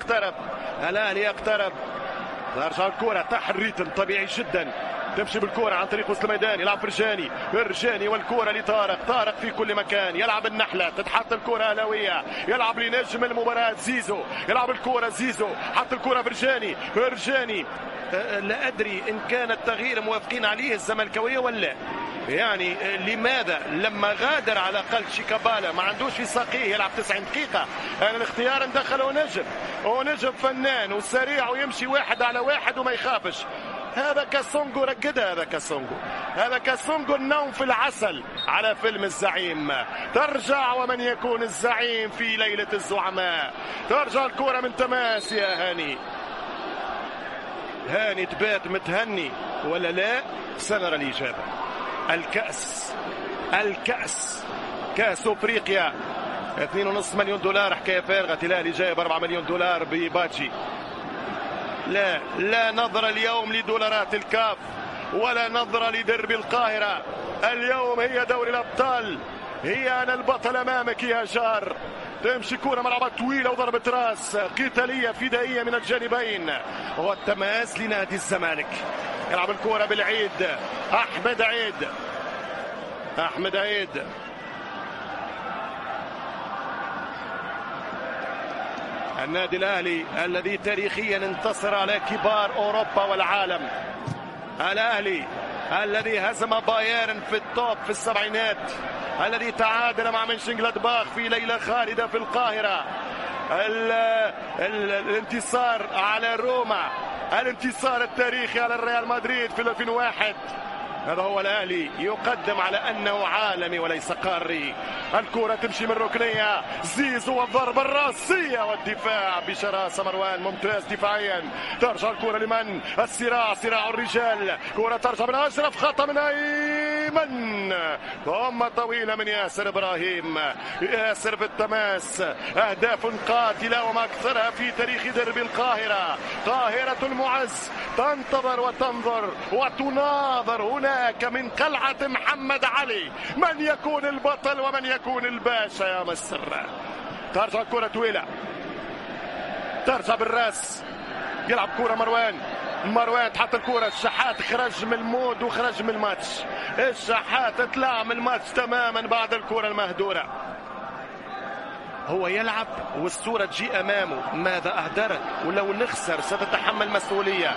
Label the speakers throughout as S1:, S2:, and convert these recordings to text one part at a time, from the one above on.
S1: يقترب، الاهلي يقترب. ترجع الكرة تحت الريتم طبيعي جدا، تمشي بالكرة عن طريق وسط الميدان، يلعب فرجاني والكرة لطارق في كل مكان، يلعب النحلة، تتحط الكرة أهلاوية، يلعب لنجم المباراة زيزو، يلعب الكرة زيزو، حط الكرة فرجاني. لا أدري إن كان التغيير موافقين عليه الزملكاوية ولا يعني لماذا لما غادر على الأقل شيكابالا ما عندوش في ساقيه يلعب 90 دقيقة. يعني الاختيار ندخله نجم فنان وسريع ويمشي واحد على واحد وما يخافش. هذا كاسونجو رقدها، هذا كاسونجو النوم في العسل على فيلم الزعيم. ترجع ومن يكون الزعيم في ليلة الزعماء. ترجع الكرة من تماس يا هاني تبات متهني ولا لا؟ سنرى الإجابة. الكأس كأس أفريقيا 2.5 مليون دولار، حكاية فارغة. الأهلي جايب 4 مليون دولار بباتشي. لا نظر اليوم لدولارات الكاف ولا نظر لدرب القاهرة. اليوم هي دوري الأبطال، هي أنا البطل أمامك يا جار. تمشي كرة ملعبة طويلة وضربة راس قتالية فدائية من الجانبين، والتماس لنادي الزمالك. يلعب الكرة بالعيد، أحمد عيد. النادي الأهلي الذي تاريخيا انتصر على كبار أوروبا والعالم. الأهلي الذي هزم بايرن في التوب في السبعينات، الذي تعادل مع منشنجلادباخ في ليلة خالدة في القاهرة. الانتصار على روما، الانتصار التاريخي على الريال مدريد في 2001. هذا هو الأهلي، يقدم على أنه عالمي وليس قاري. الكرة تمشي من ركنية، زيزو والضربة الراسية والدفاع بشراسة. مروان ممتاز دفاعيا. ترجع الكرة لمن؟ صراع الرجال. كرة ترجع من أشرف، خطأ من أيمن، ثم طويلة من ياسر إبراهيم. ياسر في التماس. أهداف قاتلة وما أكثرها في تاريخ درب القاهرة. قاهرة المعز تنتظر وتنظر وتناظر هناك من قلعة محمد علي من يكون البطل ومن يكون الباشا يا مصر. ترجع الكرة طويلة، ترجع بالراس، يلعب كرة مروان تحط الكرة. الشحات خرج من المود وخرج من الماتش. الشحات طلع من الماتش تماما بعد الكرة المهدورة. هو يلعب والصورة تجي أمامه، ماذا أهدرت؟ ولو نخسر ستتحمل مسؤولية.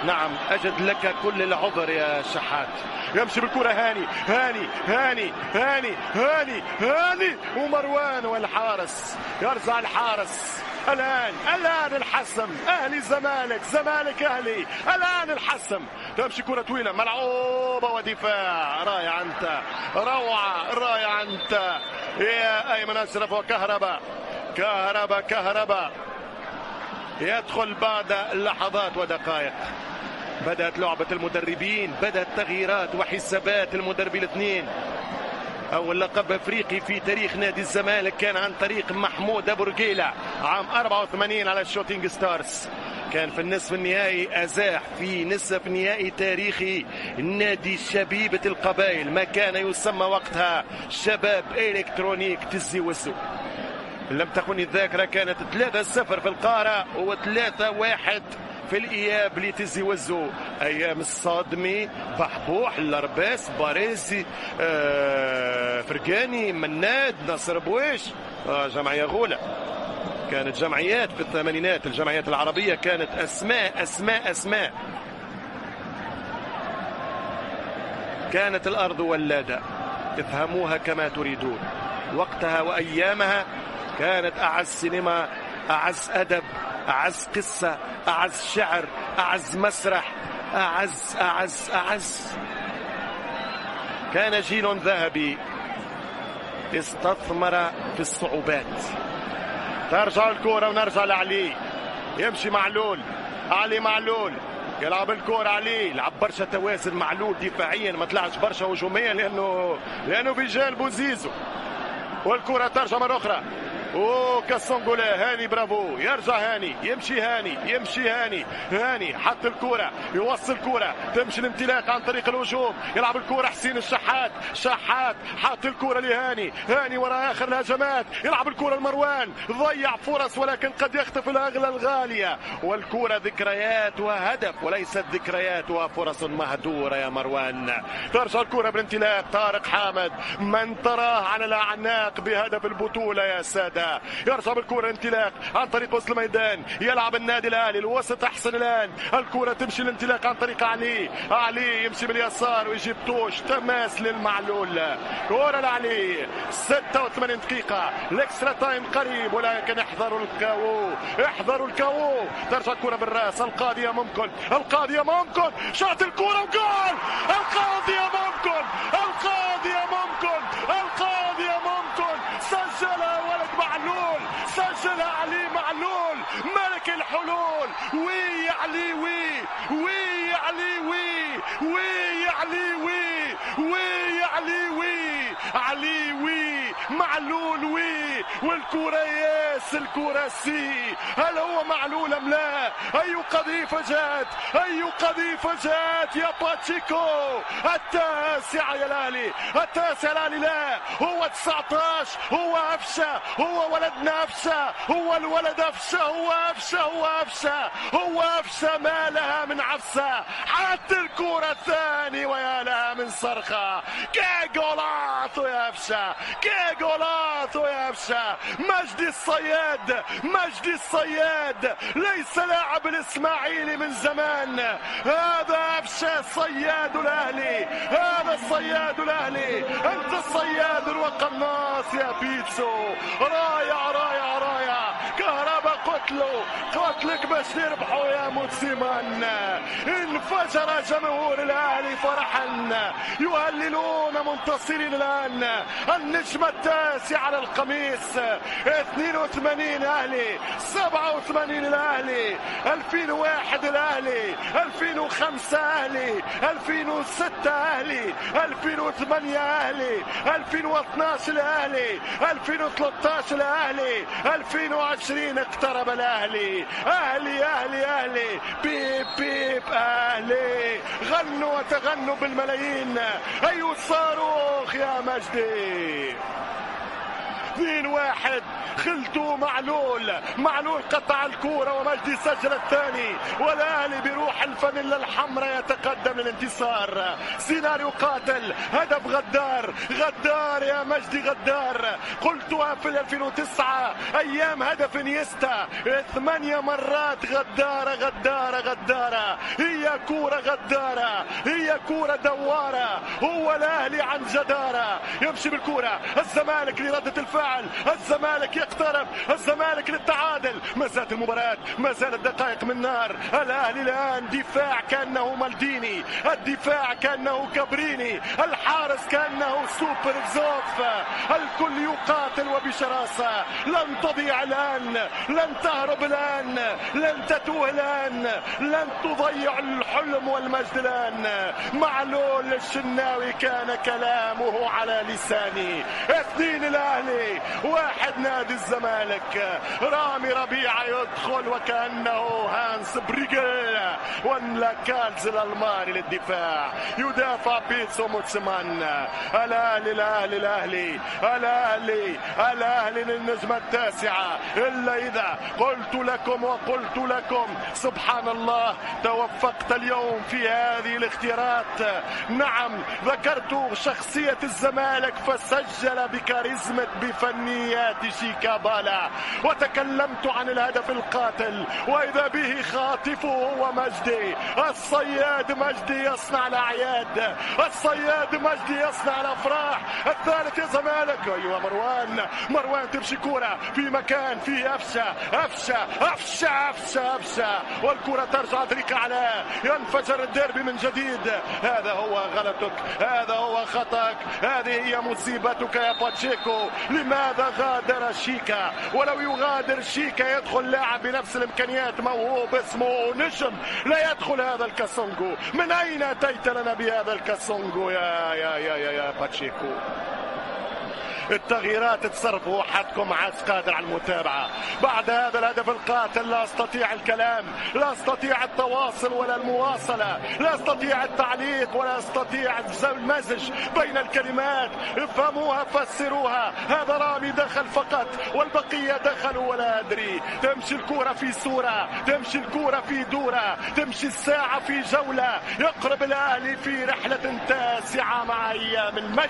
S1: نعم أجد لك كل العذر يا شحات. يمشي بالكرة هاني ومروان والحارس. يرجع الحارس. الآن الحسم. أهلي زمالك أهلي. الآن الحسم. تمشي كرة طويلة ملعوبة ودفاع. رائع أنت، روعة، رائع أنت يا أيمن أشرف. وكهرباء يدخل بعد لحظات ودقائق. بدأت لعبة المدربين، بدأت تغييرات وحسابات المدربين الاثنين. أول لقب أفريقي في تاريخ نادي الزمالك كان عن طريق محمود أبو رقيلة عام 84 على الشوتينج ستارز. كان في النصف النهائي أزاح في نصف نهائي تاريخي نادي شبيبة القبائل، ما كان يسمى وقتها شباب إلكترونيك تزي وزو. لم تكن الذاكرة، كانت 3-0 في القارة و3-1 في الإياب لتزي وزو. أيام الصادمي، بحبوح، لرباس، باريزي، فرقاني، مناد، ناصر بويش، جمعية غولة. كانت جمعيات في الثمانينات، الجمعيات العربية كانت أسماء. كانت الأرض ولادة، افهموها كما تريدون. وقتها وأيامها كانت أعز سينما، أعز أدب، أعز قصة، أعز شعر، أعز مسرح، أعز. كان جيل ذهبي استثمر في الصعوبات. ترجع الكرة ونرجع لعلي. يمشي علي معلول يلعب الكرة. علي لعب برشا توازن. معلول دفاعيا ما طلعش برشا هجوميا لأنه في جانبه زيزو. والكرة ترجع مرة أخرى كاسونغو لا هاني برافو، يرجع هاني، يمشي هاني، يمشي هاني، هاني حط الكرة، يوصل الكرة، تمشي الامتلاك عن طريق الهجوم، يلعب الكرة حسين الشحات، شحات حط الكرة لهاني، هاني وراء اخر الهجمات، يلعب الكرة لمروان، ضيع فرص ولكن قد يخطف الاغلى الغالية، والكرة ذكريات وهدف وليست ذكريات وفرص مهدورة يا مروان. ترجع الكرة بالانطلاق، طارق حامد من تراه على الاعناق بهدف البطولة يا سادة، يرجع بالكرة انطلاق عن طريق وسط الميدان، يلعب النادي الاهلي الوسط احسن الان، الكرة تمشي الانطلاق عن طريق علي يمشي باليسار ويجيب توش، تماس للمعلول، كرة لعلي. 86 دقيقة، الاكسترا تايم قريب ولكن احذروا الكاو، احذروا الكاو. ترجع الكرة بالراس، القاضية ممكن، القاضية ممكن، شاط الكرة وجول، القاضية ممكن، القاضية ممكن، القاضية ممكن، سجلها ولد معلول، سجلها علي معلول ملك الحلول. وي علي وي علي وي علي وي علي علي معلول والكرة ياس، الكرة سي، هل هو معلول ام لا؟ اي قذيفة جات، اي قذيفة جات يا باتشيكو. التاسع يا الاهلي، التاسع الاهلي، لا هو 19، هو افشة، هو ولدنا افشة، هو الولد افشة، هو افشة، هو افشة، هو افشة، ما لها من عفسة، حتى الكرة الثاني ويا لها من صرخة. كي جولاتو يا افشة، كي جولاتو يا افشة. مجدي الصياد، مجدي الصياد ليس لاعب الاسماعيلي من زمان، هذا افشة صياد الاهلي، هذا الصياد الاهلي، انت الصياد الوقناص يا بيتسو. رايع رايع رايع، كهربا قتلك باش نربحوا يا موسيمان. انفجر جمهور الاهلي فرحا، يهللون منتصرين الان. النجمة التاسع على القميص، 82 اهلي، 87 الاهلي، 2001 الاهلي، 2005 اهلي، 2006 اهلي، 2008 اهلي، 2012 الاهلي، 2013 الاهلي، 2020 اقترب الاهلي. اهلي اهلي اهلي، بيب بيب اهلي، غنوا وتغنوا بالملايين. اي صاروخ يا مجدي. 2-1 خلتو معلول قطع الكرة ومجدي سجل الثاني، والاهلي بروح الفانيلا الحمراء يتقدم للانتصار. سيناريو قاتل، هدف غدار يا مجدي، غدار. قلتها في 2009 ايام هدف انيستا، 8 مرات غدارة. هي كرة غدارة، هي كرة دوارة. هو الاهلي عن جدارة، يمشي بالكرة، الزمالك لردة الفعل، الزمالك يقترب، الزمالك للتعادل. ما زالت المباراة، ما زالت دقائق من نار. الاهلي الان دفاع كانه مالديني، الدفاع كانه كابريني، الحارس كانه سوبر زوف. الكل يقاتل وبشراسة. لن تضيع الان، لن تهرب الان، لن تتوه الان، لن تضيع الحلم والمجد الان. معلول الشناوي كان كلامه على لساني. 2 الاهلي، 1 نادي الزمالك. رامي ربيعة يدخل وكأنه هانس بريغل، ولا كالز الألماني للدفاع، يدافع بيتسو موتسمان. الأهلي الأهلي الأهلي الأهلي الأهلي للنجمة التاسعة. إلا إذا قلت لكم وقلت لكم سبحان الله، توفقت اليوم في هذه الاختيارات. نعم، ذكرت شخصية الزمالك فسجل بكاريزما بفنيات شيكابالا، وتكلمت عن الهدف القاتل، وإذا به خاطفه هو مجدي الصياد. مجدي يصنع الأعياد، الصياد مجدي يصنع الأفراح. الثالث يا زمالك. أيوة مروان تمشي كرة في مكان فيه أفشة، والكرة ترجع طريق علاء، ينفجر الديربي من جديد. هذا هو غلطك، هذا هو خطأك، هذه هي مصيبتك يا باتشيكو. لماذا غادر شيكا؟ ولو يغادر شيكا يدخل لاعب بنفس الامكانيات موهوب اسمه نجم، لا يدخل هذا الكاسونغو. من اين اتيت لنا بهذا الكاسونغو يا باتشيكو؟ التغييرات تصرف وحدكم عاد قادر على المتابعة. بعد هذا الهدف القاتل لا استطيع الكلام، لا استطيع التواصل ولا المواصلة، لا استطيع التعليق ولا استطيع المزج بين الكلمات. افهموها فسروها. هذا رامي دخل فقط والبقية دخلوا ولا أدري. تمشي الكرة في صورة، تمشي الكرة في دورة، تمشي الساعة في جولة. يقرب الأهلي في رحلة تاسعة مع أيام المجد،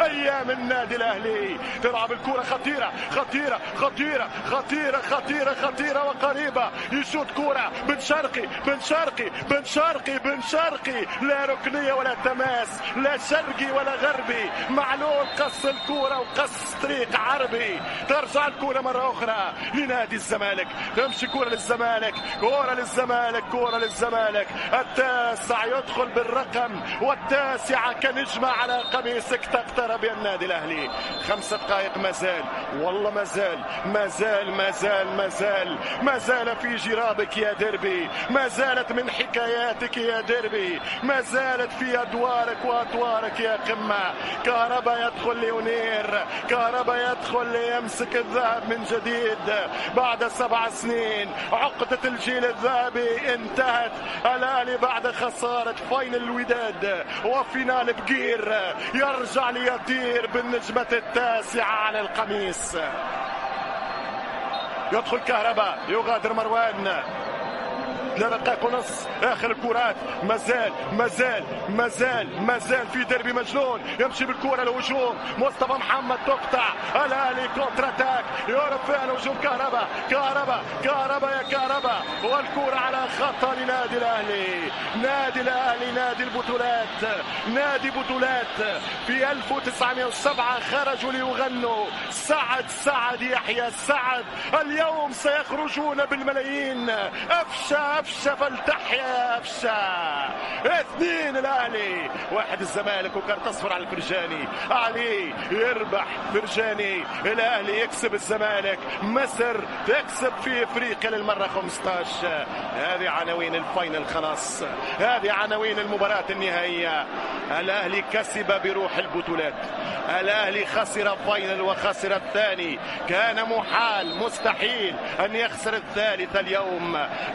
S1: أيام النادي الأهلي. تلعب الكرة خطيرة خطيرة خطيرة خطيرة خطيرة خطيرة وقريبة. يشوط كرة بن شرقي بن شرقي بن شرقي بن شرقي، لا ركنية ولا تماس، لا شرقي ولا غربي. معلول قص الكرة وقص طريق عربي. ترجع الكرة مرة أخرى لنادي الزمالك، تمشي كرة للزمالك، كرة للزمالك، كرة للزمالك. التاسع يدخل بالرقم، والتاسعة كنجمة على قميصك تقترب النادي الأهلي. 5 دقائق مازال، والله مازال مازال مازال مازال مازال في جرابك يا ديربي، ما زالت من حكاياتك يا ديربي، ما زالت في أدوارك وأطوارك يا قمة. كهربا يدخل ليونير، كهربا يدخل ليمسك الذهب من جديد بعد 7 سنين. عقدة الجيل الذهبي انتهت. الأهلي بعد خسارة فاينل الوداد وفينال بقير يرجع ليطير بالنجمة التاسعة على القميص. يدخل كهربا، يغادر مروان، 3 دقائق ونص اخر الكرات. مازال مازال مازال مازال في ديربي مجنون. يمشي بالكره للهجوم، مصطفى محمد تقطع. الاهلي كونتر اتاك، يعرف فيها الهجوم. كهربا كهربا كهربا يا كهربا، والكره على خطا لنادي الاهلي. نادي الاهلي نادي البطولات، نادي بطولات. في 1907 خرجوا ليغنوا سعد سعد يحيى سعد، اليوم سيخرجون بالملايين. أفشى أفشى فلتحيا أفشى. 2 الأهلي 1 الزمالك، وكارت أصفر على الفرجاني. علي يربح فرجاني، الأهلي يكسب الزمالك، مصر تكسب في إفريقيا للمرة 15. هذه عناوين الفاينل خلاص، هذه عناوين المباراة النهائية. الأهلي كسب بروح البطولات، الأهلي خسر فاينل وخسر الثاني. كان محال مستحيل أن يخسر الثالث.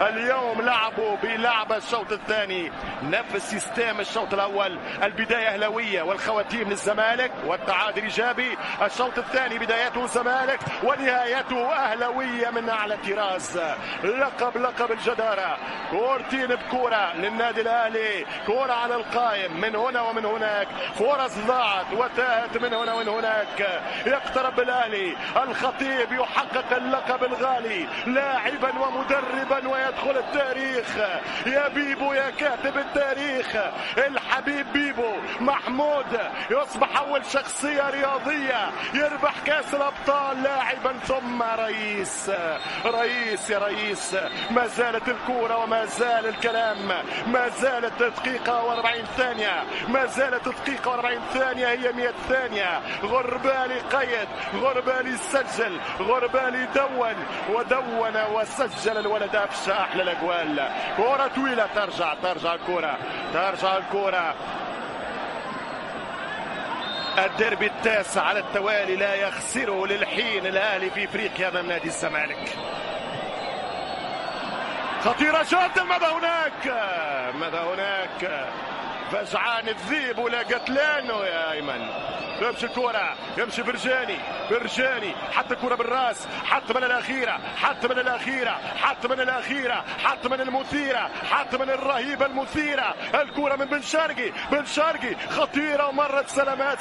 S1: اليوم لعبوا بلعب الشوط الثاني نفس سيستم الشوط الأول. البداية أهلاوية والخواتيم للزمالك والتعادل إيجابي. الشوط الثاني بدايته الزمالك ونهايته أهلاوية من أعلى طراز. لقب الجدارة. كورتين بكورة للنادي الأهلي، كورة على القائم من هنا ومن هناك، فرص ضاعت وتاهت من هنا ومن هناك. يقترب الأهلي، الخطيب يحقق اللقب الغالي لاعبا ومدربا ويدخل التاريخ. يا بيبو يا كاتب التاريخ، الحبيب بيبو محمود يصبح أول شخصية رياضية يربح كأس الأبطال لاعبا ثم رئيس. رئيس يا رئيس. ما زالت الكورة وما زال الكلام، ما زالت دقيقة و40 ثانية، ما زالت دقيقة و40 ثانية هي 100 ثانية. غربالي قيد، غربالي سجل، غربالي دون ودون وسجل الولد. أفشى أحلى الأجوال. كرة طويلة، ترجع الكرة، ترجع الكرة. الديربي التاسع على التوالي لا يخسره للحين الأهلي في إفريقيا أمام نادي الزمالك. خطيرة جدا. ماذا هناك فجعان الذيب ولا قتلانه يا أيمن. يمشي الكرة، يمشي فرجاني حط الكرة بالراس، حط من الأخيرة، حط من المثيرة، حط من الرهيبة المثيرة. الكرة من بن شرقي خطيرة ومرت. سلامات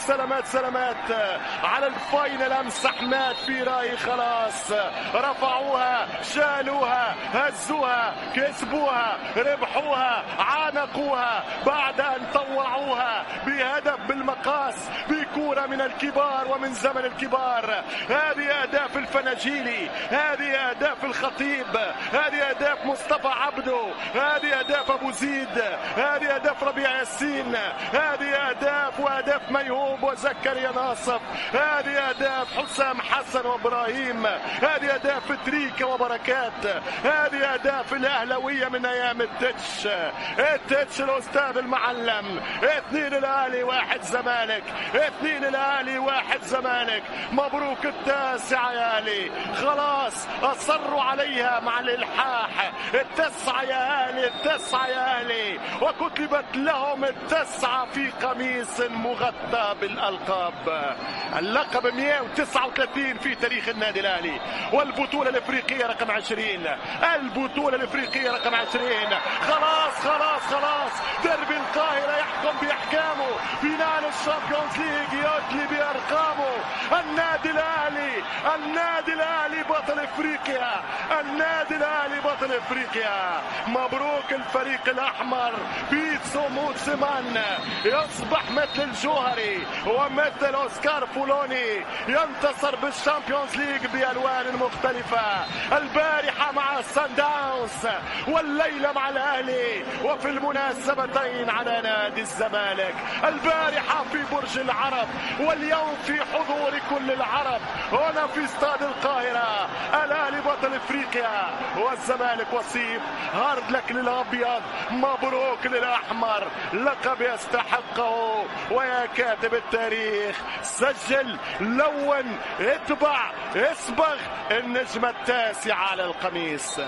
S1: على الفاينل. أمس أحمد في راي خلاص، رفعوها، شالوها، هزوها، كسبوها، ربحوها، عانقوها بعد أن طوعوها بهدف بالمقاس، بكرة من الكبار ومن زمن الكبار. هذه أهداف الفناجيلي، هذه أهداف الخطيب، هذه أهداف مصطفى عبده، هذه أهداف أبو زيد، هذه أهداف ربيع ياسين، هذه أهداف ميهوب وزكريا ناصف، هذه أهداف حسام حسن وإبراهيم، هذه أهداف تريكة وبركات، هذه أهداف الأهلوية من أيام التتش الأستاذ المعلم. 2 الأهلي 1 زمالك، 2 20 الاهلي 1 زمالك. مبروك التاسعة يا اهلي، خلاص اصروا عليها مع الالحاح. التسعة يا اهلي، التسعة يا اهلي، وكتبت لهم التسعة في قميص مغطى بالالقاب. اللقب 139 في تاريخ النادي الاهلي، والبطولة الافريقية رقم 20. البطولة الافريقية رقم 20. خلاص خلاص خلاص، ديربي القاهرة يحكم باحكامه. فينال الشامبيونز ليج يدلي بارقامه. النادي الاهلي، النادي الاهلي بطل افريقيا، النادي الاهلي بطل افريقيا. مبروك الفريق الاحمر. بيتسو موتسمان يصبح مثل الجوهري ومثل اوسكار فولوني، ينتصر بالشامبيونز ليج بالوان مختلفة. البارحة مع سان داونز، والليلة مع الاهلي، وفي المناسبتين على نادي الزمالك. البارحة في برج العرب، واليوم في حضور كل العرب هنا في استاد القاهرة. الاهلي بطل افريقيا والزمالك وصيف. هارد لك للابيض، مبروك للاحمر، لقب يستحقه. ويا كاتب التاريخ، سجل، لون، اتبع، اصبغ النجمة التاسعة على القميص.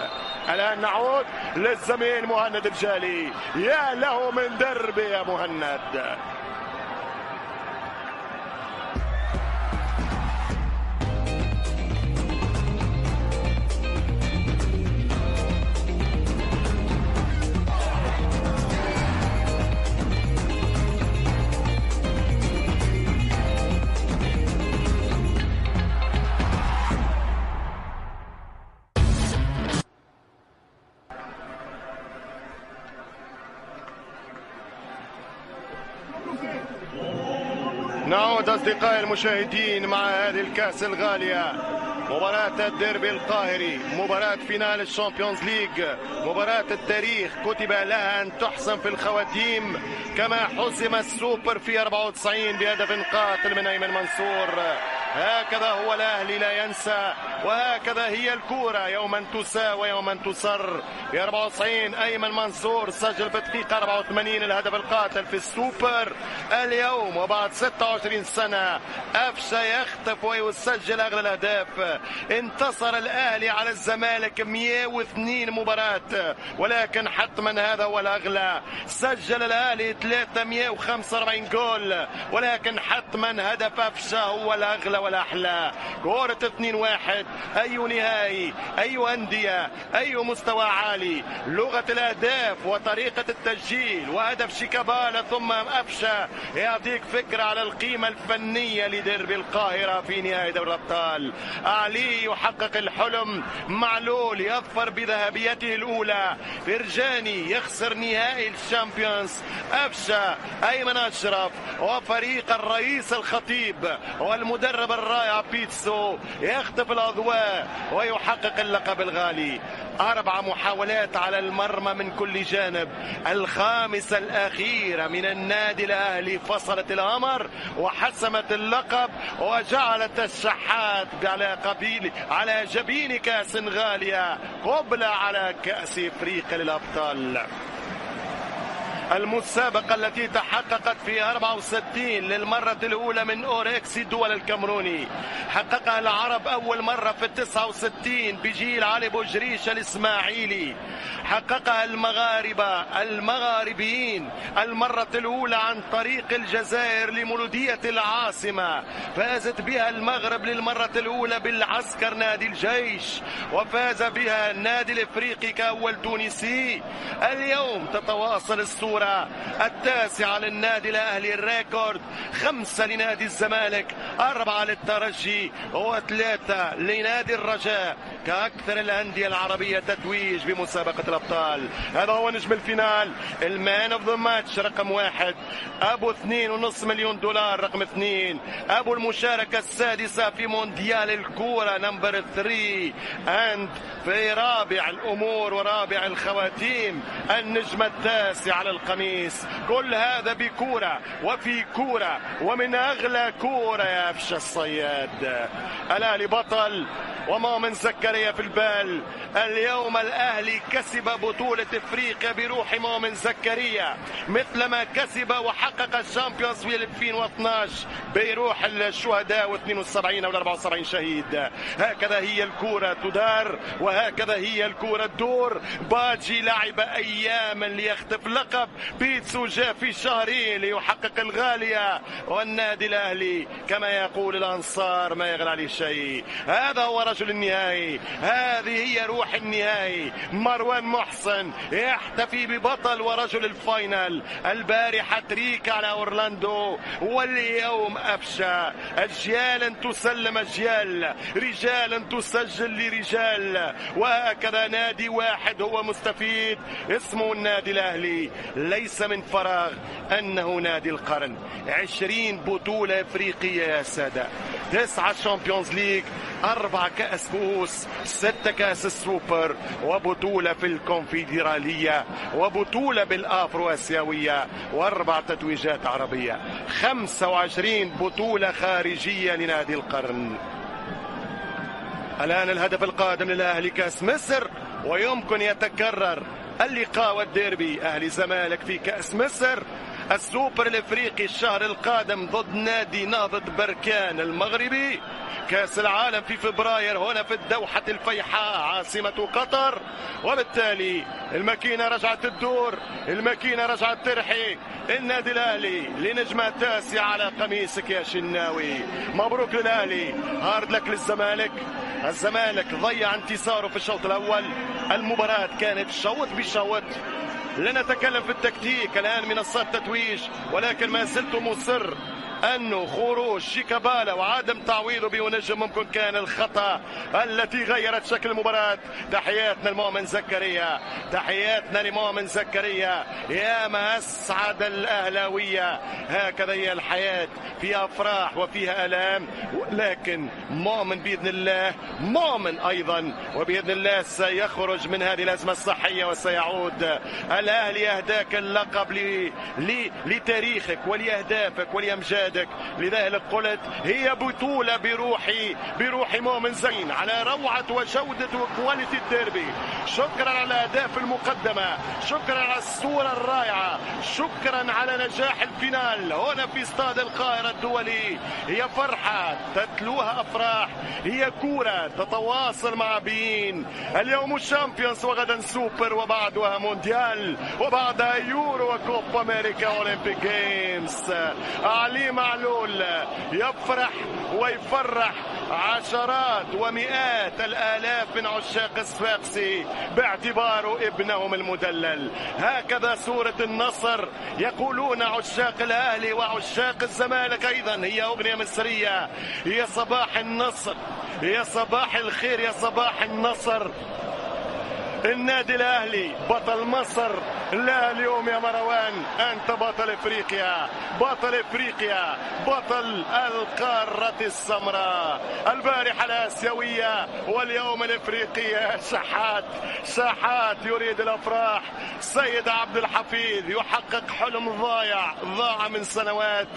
S1: الان نعود للزميل مهند الجالي. يا له من درب يا مهند. نعود أصدقائي المشاهدين مع هذه الكأس الغالية، مباراة الديربي القاهري، مباراة فينال الشامبيونز ليج، مباراة التاريخ كتب لها أن تحسم في الخواتيم، كما حسم السوبر في 94 بهدف قاتل من أيمن منصور. هكذا هو الأهلي لا ينسى، وهكذا هي الكورة، يوما تساوي ويوما تصر. في 94 أيمن منصور سجل في الدقيقة 84 الهدف القاتل في السوبر. اليوم وبعد 26 سنة أفشة يختف ويسجل أغلى الأهداف. انتصر الأهلي على الزمالك 102 مباراة، ولكن حتما هذا هو الأغلى. سجل الأهلي 345 جول، ولكن حتما هدف أفشة هو الأغلى والأحلى. كورة 2-1، أي نهائي، أي أندية، أي مستوى عالي. لغة الأهداف وطريقة التسجيل وهدف شيكابالا ثم أفشة يعطيك فكرة على القيمة الفنية لديربي القاهرة في نهائي دوري الأبطال. علي يحقق الحلم، معلول يظفر بذهبيته الأولى، فرجاني يخسر نهائي الشامبيونز، أفشة، أيمن أشرف، وفريق الرئيس الخطيب والمدرب الرائع بيتسو يخطف الأضواء ويحقق اللقب الغالي. 4 محاولات على المرمى من كل جانب. الخامسة الأخيرة من النادي الأهلي فصلت الأمر وحسمت اللقب وجعلت الشحات على جبين كأس غالية قبلة على كأس إفريقيا للأبطال. المسابقة التي تحققت في 64 للمرة الأولى من أوركس الدول الكامروني، حققها العرب أول مرة في 69 بجيل علي بوجريش الإسماعيلي، حققها المغاربيين المرة الأولى عن طريق الجزائر لمولودية العاصمة، فازت بها المغرب للمرة الأولى بالعسكر نادي الجيش، وفاز بها النادي الإفريقي كأول تونسي. اليوم تتواصل الصورة التاسعة للنادي الأهلي، الريكورد 5 لنادي الزمالك، 4 للترجي و3 لنادي الرجاء كأكثر الأندية العربية تتويج بمسابقة الأبطال. هذا هو نجم الفينال، المان اوف ذا ماتش رقم 1، أبو 2.5 مليون دولار رقم 2، أبو المشاركة السادسة في مونديال الكورة نمبر 3، and في رابع الأمور ورابع الخواتيم النجم التاسع على القميص. كل هذا بكورة وفي كورة ومن أغلى كورة يا أفشة الصياد. الأهلي بطل، ومؤمن زكريا في البال. اليوم الأهلي كسب بطولة افريقيا بروح مؤمن زكريا مثلما كسب وحقق الشامبيونز في 2012 بروح الشهداء و72 او 74 شهيد. هكذا هي الكرة تدار وهكذا هي الكرة تدور. باجي لعب اياما ليخطف لقب، بيتسو جاء في شهرين ليحقق الغالية، والنادي الاهلي كما يقول الانصار ما يغلى عليه شيء. هذا هو رجل النهائي، هذه هي روح النهائي. مروان محسن يحتفي ببطل ورجل الفاينل. البارحة تريك على أورلاندو، واليوم أفشى. أجيال تسلم أجيال، رجال تسجل لرجال، وهكذا نادي واحد هو مستفيد اسمه النادي الأهلي. ليس من فراغ أنه نادي القرن. 20 بطولة إفريقية يا سادة، 9 شامبيونز ليج، 4 كأس كؤوس، 6 كأس السوبر، وبطولة في الكونفدرالية، وبطولة بالأفرو آسيوية، و4 تتويجات عربية. 25 بطولة خارجية لنادي القرن. الآن الهدف القادم للأهلي كأس مصر، ويمكن يتكرر اللقاء والديربي أهلي زمالك في كأس مصر. السوبر الافريقي الشهر القادم ضد نادي نهضة بركان المغربي. كأس العالم في فبراير هنا في الدوحة الفيحاء عاصمة قطر. وبالتالي الماكينة رجعت الدور، الماكينة رجعت ترحي. النادي الأهلي لنجمة تاسعة على قميصك يا شناوي. مبروك للأهلي، هارد لك للزمالك. الزمالك ضيع انتصاره في الشوط الأول. المباراة كانت شوط بشوط. لا نتكلم في التكتيك الآن منصات تتويج، ولكن ما زلت مصر أنه خروج شيكابالا وعدم تعويضه بونجم ممكن كان الخطأ التي غيرت شكل المباراة. تحياتنا لمؤمن زكريا، تحياتنا لمؤمن زكريا، يا ما أسعد الأهلاوية. هكذا هي الحياة، فيها أفراح وفيها آلام، لكن مؤمن بإذن الله، مؤمن أيضا وبإذن الله سيخرج من هذه الأزمة الصحية وسيعود. الأهلي يهداك اللقب لتاريخك ولأهدافك ولأمجادك. لذلك قلت هي بطولة بروح مؤمن زين على روعة وجودة وكواليتي الديربي. شكرا على الأهداف المقدمة، شكرا على الصورة الرائعة، شكرا على نجاح الفينال هنا في استاد القاهرة الدولي. هي فرحة تتلوها أفراح، هي كورة تتواصل مع بين. اليوم الشامبيونز وغدا سوبر وبعدها مونديال وبعدها يورو وكوبا أمريكا أولمبيك جيمز. علي معلول يفرح ويفرح عشرات ومئات الآلاف من عشاق الصفاقسي باعتباره ابنهم المدلل. هكذا سورة النصر يقولون عشاق الأهلي وعشاق الزمالك أيضا. هي أغنية مصرية، هي صباح النصر، هي صباح الخير، يا صباح النصر. النادي الأهلي بطل مصر. لا اليوم يا مروان أنت بطل إفريقيا، بطل إفريقيا، بطل القارة السمراء. البارحة الآسيوية واليوم الإفريقية. شحات يريد الأفراح. سيد عبد الحفيظ يحقق حلم ضاع من سنوات.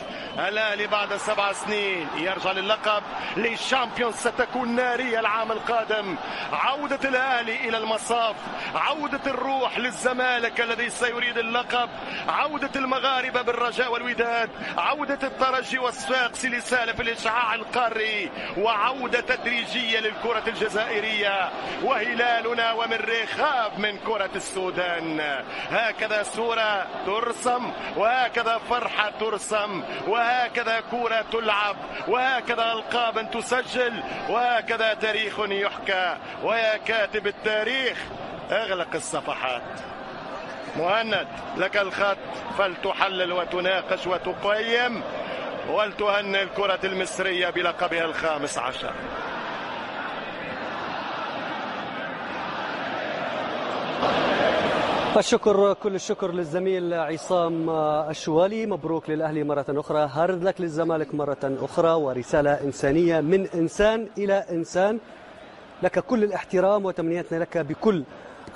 S1: الأهلي بعد 7 سنين يرجع للقب. للشامبيونز ستكون نارية العام القادم. عودة الأهلي إلى المصاف، عودة الروح للزمالك الذي سيريد اللقب، عودة المغاربة بالرجاء والوداد، عودة الترجي والصفاقسي لسالف الإشعاع القاري، وعودة تدريجية للكرة الجزائرية، وهلالنا ومريخ خاب من كرة السودان. هكذا صورة ترسم، وهكذا فرحة ترسم، وهكذا كرة تلعب، وهكذا ألقاب تسجل، وهكذا تاريخ يحكى. ويا كاتب التاريخ اغلق الصفحات. مهند لك الخط، فلتحلل وتناقش وتقيم ولتهنئ الكرة المصرية بلقبها ال15.
S2: الشكر، كل الشكر للزميل عصام الشوالي. مبروك للأهلي مرة أخرى، هارد لك للزمالك مرة أخرى، ورسالة إنسانية من إنسان إلى إنسان. لك كل الاحترام وتمنياتنا لك بكل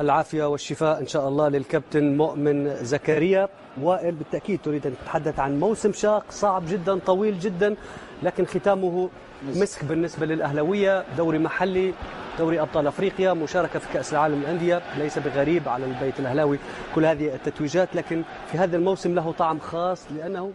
S2: العافية والشفاء إن شاء الله للكابتن مؤمن زكريا. وائل، بالتأكيد تريد أن تتحدث عن موسم شاق صعب جدا طويل جدا، لكن ختامه مسك بالنسبة للأهلوية. دوري محلي، دوري أبطال أفريقيا، مشاركة في كأس العالم للأندية، ليس بغريب على البيت الأهلاوي كل هذه التتويجات، لكن في هذا الموسم له طعم خاص لأنه